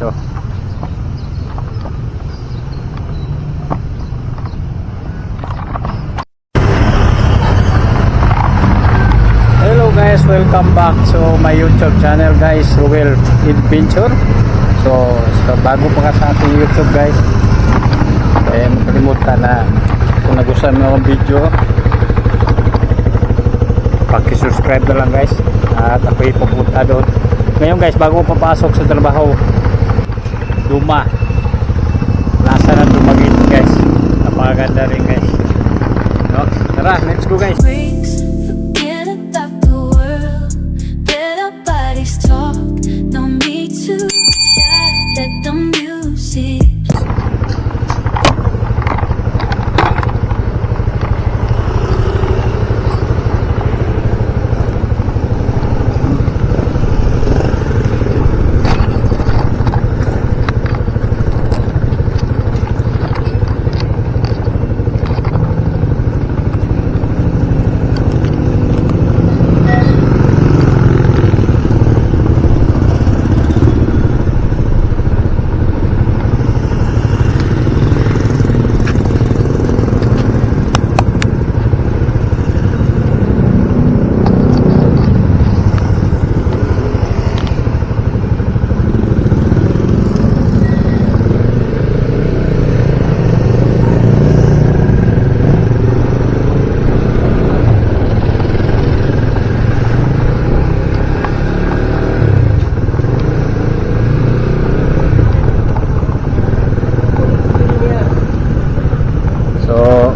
So, hello guys, welcome back to my YouTube channel guys, Ruel Adventure. So bago pa ka sa ating YouTube guys, makalimutan na kung nagustuhan mo ang video, paki-subscribe na lang guys at ako ipapunta doon. Ngayon guys, bago papasok sa trabaho, Duma nasa na Dumaguete guys, napakaganda rin guys, no? Tara, let's go guys. Forget about the world, let our bodies talk, no need to shout, let the music.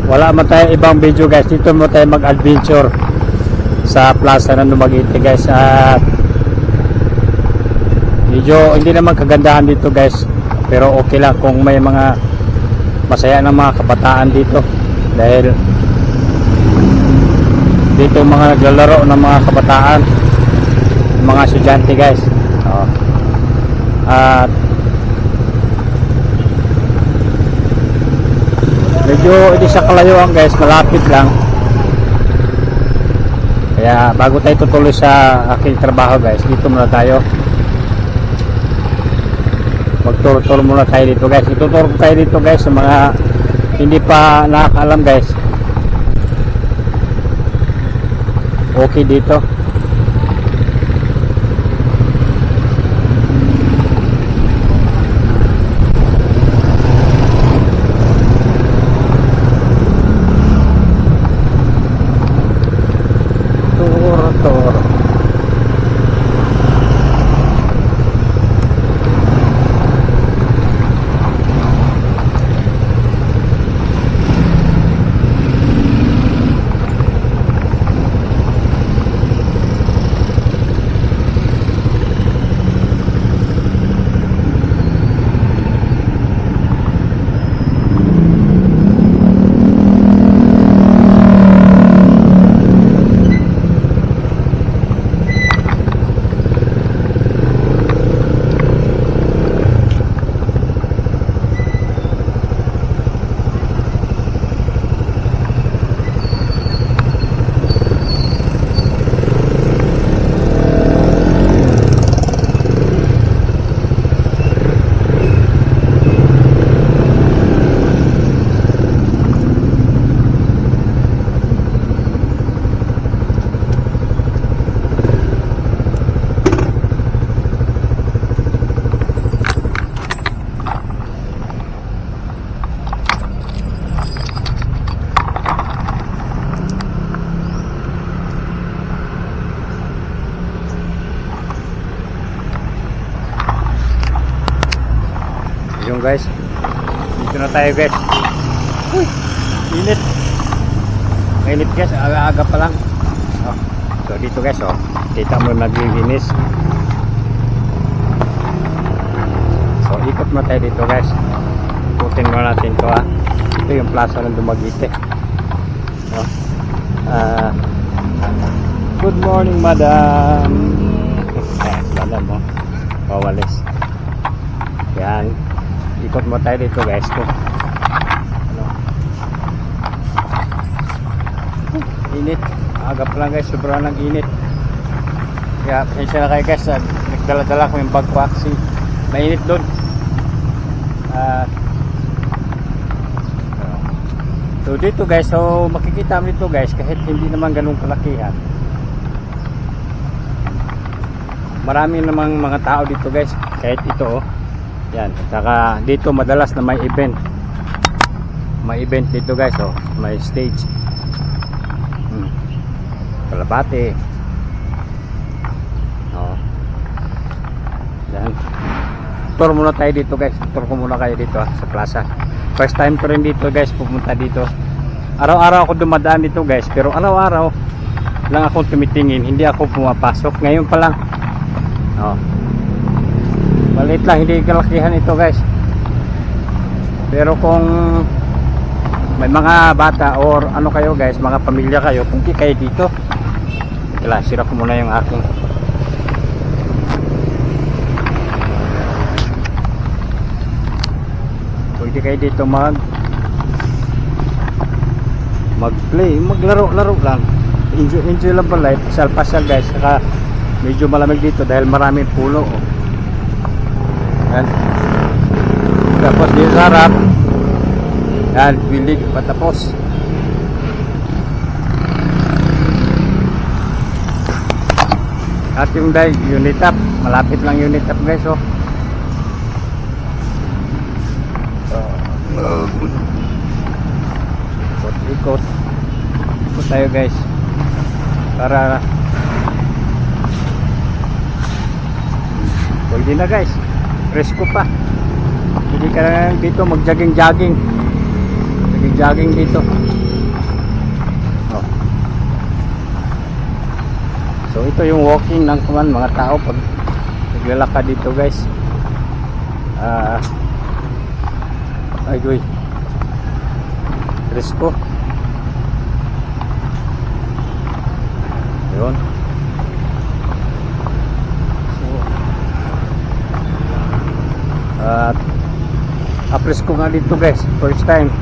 Wala man tayo ibang video guys, dito mo tayo mag-adventure sa plaza ng Dumaguete guys. At medyo hindi naman kagandahan dito guys, pero okay lang kung may mga masaya na mga kabataan dito, dahil dito mga naglalaro ng mga kabataan, mga estudyante guys. At medyo hindi siya kalayuan guys, malapit lang. Kaya bago tayo tutuloy sa aking trabaho guys, dito muna tayo, magturo-turo muna tayo dito guys. Ituturo ko tayo dito guys sa mga hindi pa nakakaalam guys. Okay dito. Yung guys, dito na tayo guys. Uy, init. Mainit guys, aga-aga pa lang. So dito guys, kita mo naglilinis. So ikot mo tayo dito guys. Ikutin mo natin to Ito yung plaza ng Dumaguete. Good morning madam. Madam mo, pawalis. Yan, ikot mo tayo dito guys. Init, aga pa lang guys, sobrang nang init. Kaya pasensya na kayo guys, nagdala-dala ko yung backpack. mainit doon. So dito guys, so makikita mo dito guys, kahit hindi naman ganun kalakihan, marami namang mga tao dito guys, kahit ito oh. Yan, saka dito madalas na may event. May event dito guys, oh, may stage. Kalabate. Oh. Yan. Tour muna tayo dito guys. Tour ko muna kayo dito sa plaza. First time ko rin dito guys, pupunta dito. Araw-araw ako dumadaan dito guys, pero araw-araw lang ako tumitingin, hindi ako pumapasok. Ngayon pa lang. Oh. Maliit lang, hindi kalakihan ito guys. Pero kung may mga bata or ano kayo guys, mga pamilya kayo, punti kayo dito. Kaya sira ko muna yung aking. Pwede kayo dito mag-play, maglaro-laro lang. Enjoy lang pa life, pasal guys. Saka medyo malamig dito dahil maraming puno oh. Yan. Tapos dito sa harap, yan, bilig patapos. At yung unit up, malapit lang unit up guys oh. Ikot tayo guys para pwede na guys, presko pa, hindi ka na dito mag jogging dito oh. So ito yung walking ng mga tao pag naglalakad dito guys. Ay guy, presko yun. So presko nga dito guys, first time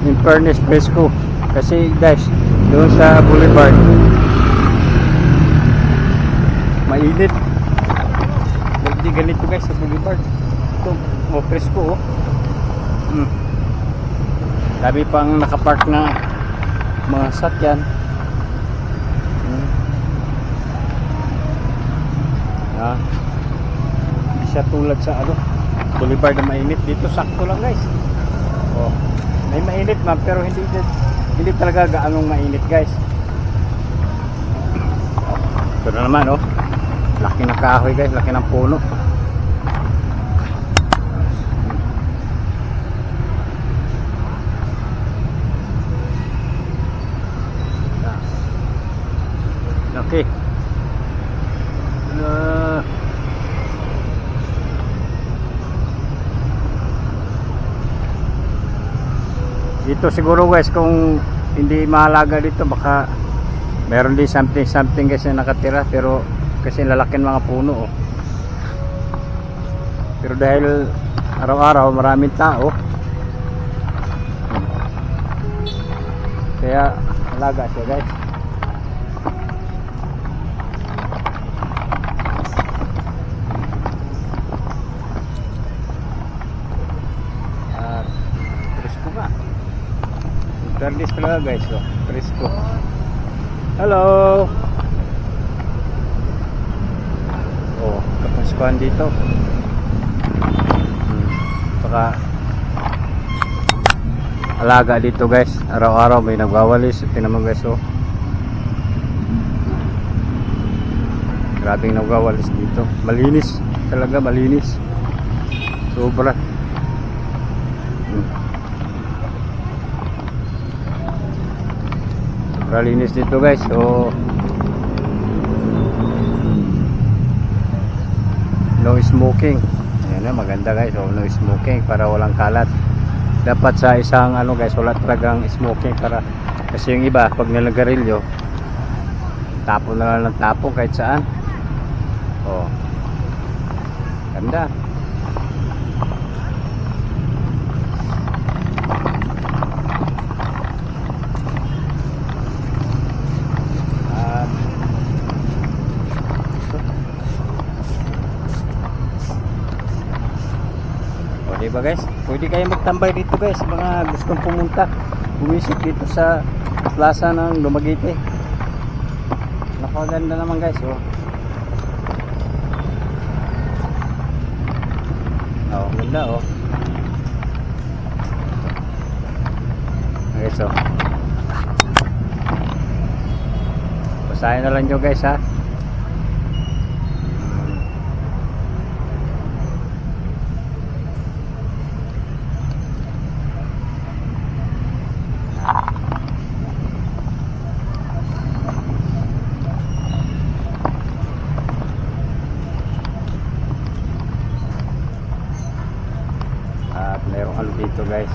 in fairness presko, kasi guys doon sa boulevard mainit, hindi ganito guys sa boulevard. Ito presko oh. Dami pang nakapark na mga sakyan. Hindi siya tulad sa boulevard na mainit. Dito sakto lang guys oh. May mainit man pero hindi talaga gaanong mainit guys. Ito na naman oh, laki na kahoy guys, laki ng puno. Okay. Dito siguro guys, kung hindi mahalaga dito, baka meron din something kasi nakatira, pero kasi lalaking mga puno oh. Pero dahil araw-araw maraming tao, kaya halaga siya guys. Service talaga guys oh. Presko. Hello. Oh, kapaskuhan dito. Saka alaga dito guys. Araw-araw may nagwawalis. Tingnan mo guys oh. Grabing nagwawalis dito. Malinis. Talaga malinis. Sobra. Linis dito guys. So no smoking. Ayan na, maganda guys. So no smoking para walang kalat. Dapat sa isang guys, wala talagang smoking para, kasi yung iba pag nilagarilyo tapon na lang ng tapon kahit saan. Oh. Ganda. O, diba guys? Pwede kayo magtambay dito guys, mga gustong pumunta. Bumisit dito sa plaza ng Dumaguete. Napakaganda naman guys, oh. Oh, ganda oh. Okay, so basahin na lang nyo guys ha. At mayroong ano dito guys,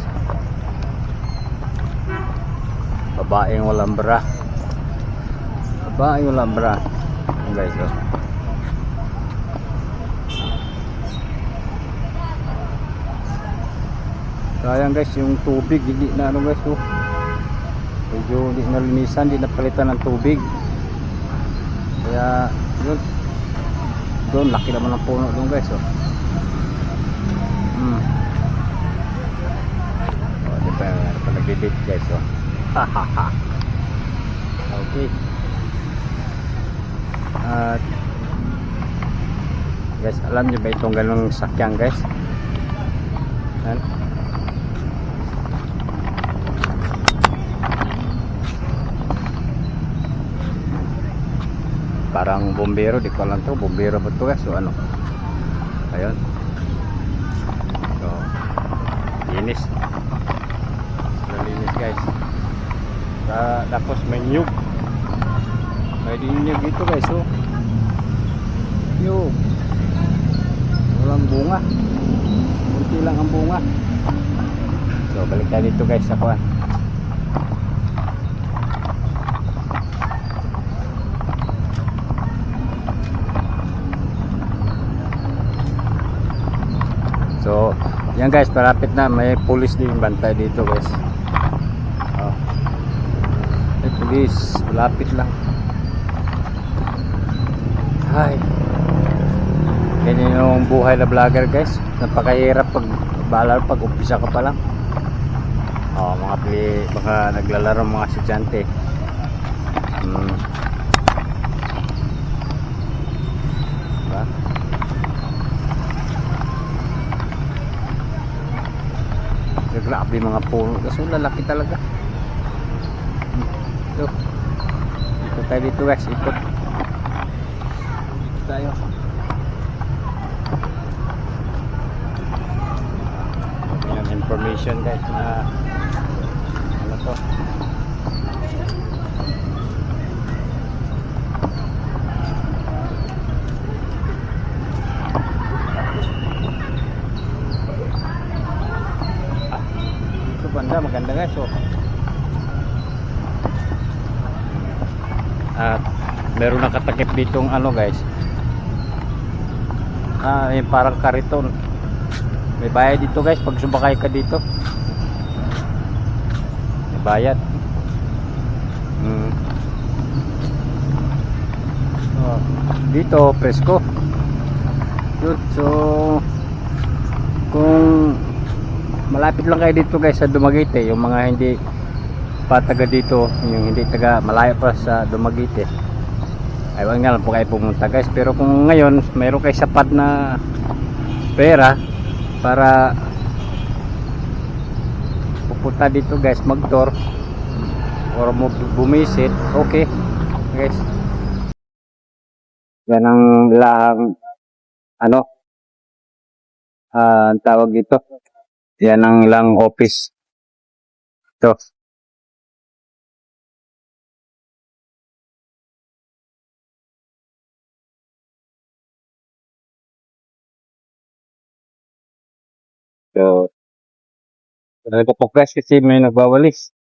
babaeng walang bra. Babaeng walang bra. Ayan guys oh. Sayang guys yung tubig, hindi na ano guys oh. Medyo hindi nalinisan, hindi napalitan ng tubig. Kaya yun, doon laki naman ng puno doon guys oh. Oh, di pa nagdidate guys oh. Okay. At guys, alam nyo ba itong ganong sakyan guys? Yan. Parang bombero, di ko alam to, bombero ba to guys o ano? Ayun. So, linis. Linis guys. Tapos may nyug. May nyug dito guys oh. Nyug. Walang bunga. Kunti lang ang bunga. So, balik tayo dito guys sa kuwan. So, yan guys, parapit na, may pulis din bantay dito guys. Oh. May pulis, malapit lang. Hi. Ganyan yung buhay na vlogger guys. Napakahirap pag umpisa ka pa lang. Oh, mga naglalaro mga estudyante. Diba? Grabe mga puno kasi lalaki talaga. Ito. Ito tayo dito guys, ikot. Ito tayo. Yan information guys na ano to. Banda maganda guys oh. At meron nakatakip ditong ano guys, yung parang kariton. May bayad dito guys pag sumakay ka dito, may bayad. Oh, dito presko yun. So kung malapit lang kayo dito guys sa Dumaguete, yung mga hindi pa taga dito, yung hindi taga malayo pa sa Dumaguete, aywan nga lang po kayo pumunta guys. Pero kung ngayon mayroon kayo sapat na pera para pupunta dito guys, mag-tour or bumisit, okay guys. Yan ang ilang ano ang tawag dito, yan ang ilang office. Ito. So, nagpo-focus kasi may nagwawalis.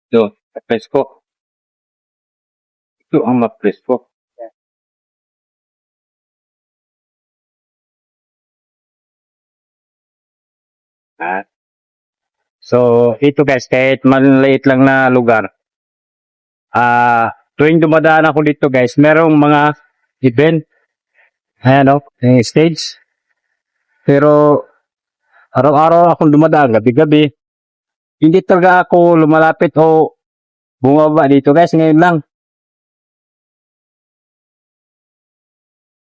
Ito, presko. Ito ang presko. So, ito guys, kahit maliit lang na lugar, tuwing dumadaan ako dito guys, merong mga event Ayan o, yung stage. Pero, araw-araw akong dumadaan, gabi-gabi. Hindi talaga ako lumalapit o bumaba dito guys, ngayon lang.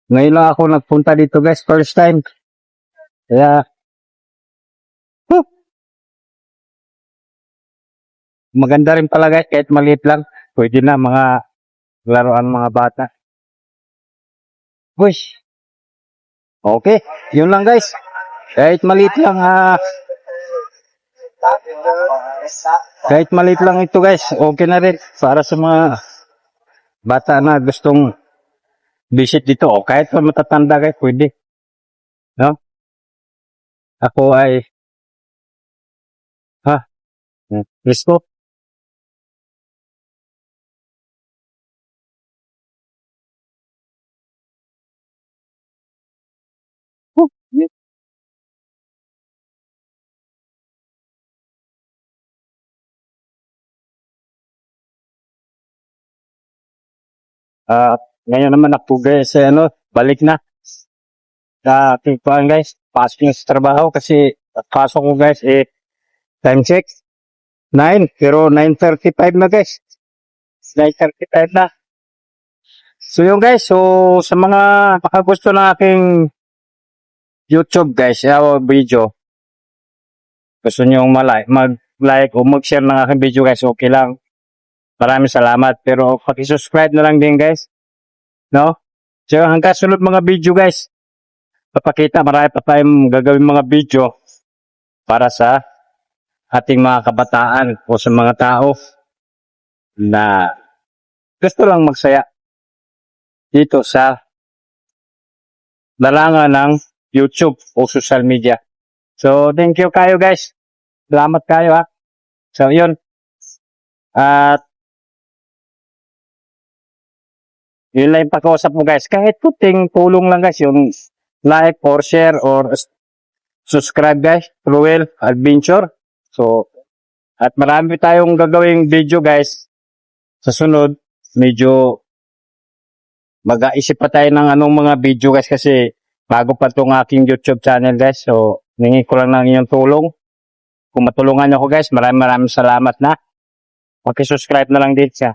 Ngayon lang ako nagpunta dito guys, first time. Kaya, huh, maganda rin pala guys, kahit maliit lang. Pwede na mga laruan mga bata. Uy, okay, yun lang guys. Kahit maliit lang, kahit maliit lang ito guys, okay na rin. Para sa mga bata na gustong visit dito. O kahit pa matatanda guys, pwede. No? Ako ay, let's go. Ngayon naman ako guys, balik na sa ating puan guys. Pasok na sa trabaho kasi pasok ko guys, time check 9, pero 9:35 na guys. 9:35 na. So yun guys, so sa mga makagusto ng aking YouTube guys, video, gusto nyo mag-like o mag-share ng aking video guys, okay lang. Maraming salamat, pero paki-subscribe na lang din guys. No? So hanggang sunod mga video guys, papakita, marami pa tayong gagawin mga video para sa ating mga kabataan o sa mga tao na gusto lang magsaya dito sa larangan ng YouTube o social media. So, thank you kayo guys. Salamat kayo ha. So, yun. At, yun lang yung pag-uusap mo guys. Kahit puting tulong lang guys, yung like or share or subscribe guys. Ruel Adventure. So, at marami tayong gagawing video guys. Sa sunod, medyo mag-aisip pa tayo ng anong mga video guys kasi bago pa itong aking YouTube channel guys. So, ningi ko lang ng inyong tulong. Kung matulungan nyo ako guys, maraming salamat na. Subscribe na lang din siya.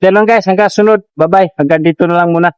Yan lang guys, hanggang sunod. Bye-bye. Hanggang dito na lang muna.